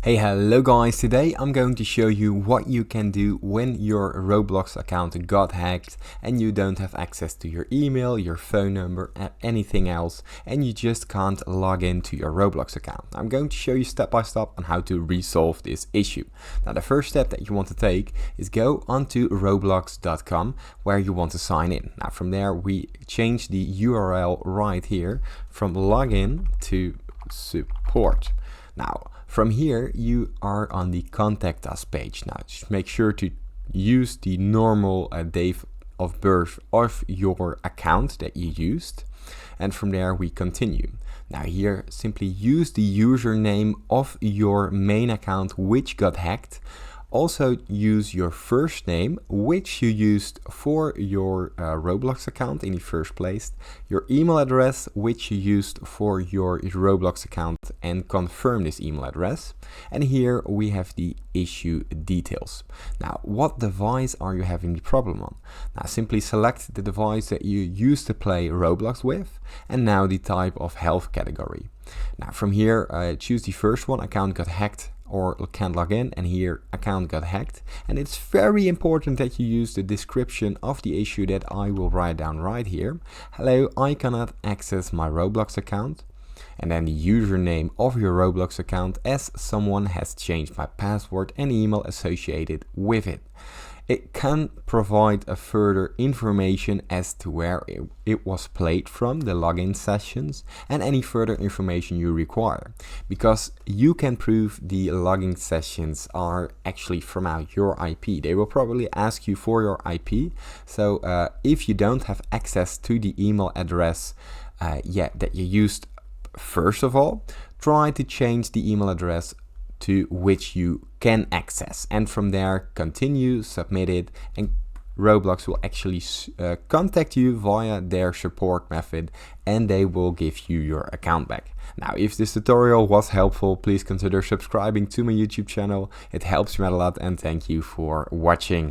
Hey, hello guys, today I'm going to show you what you can do when your Roblox account got hacked and you don't have access to your email, your phone number, anything else, and you just can't log into your Roblox account. I'm going to show you step by step on how to resolve this issue. Now the first step that you want to take is go onto roblox.com where you want to sign in. Now from there we change the URL right here from login to support. Now from here you are on the contact us page. Now just make sure to use the normal date of birth of your account that you used, and from there we continue. Now here simply use the username of your main account which got hacked. Also use your first name, which you used for your Roblox account in the first place, your email address, which you used for your Roblox account, and confirm this email address. And here we have the issue details. Now, what device are you having the problem on? Now, simply select the device that you used to play Roblox with, and now the type of health category. Now, from here, choose the first one, account got hacked, or can't log in, and here account got hacked. And it's very important that you use the description of the issue that I will write down right here. Hello, I cannot access my Roblox account. And then the username of your Roblox account as someone has changed my password and email associated with it. It can provide a further information as to where it was played from, the login sessions, and any further information you require. Because you can prove the login sessions are actually from your IP. They will probably ask you for your IP. So if you don't have access to the email address that you used, first of all, try to change the email address to which you can access, and from there continue, submit it, and Roblox will actually contact you via their support method and they will give you your account back. Now, if this tutorial was helpful, please consider subscribing to my YouTube channel. It helps me out a lot, and thank you for watching.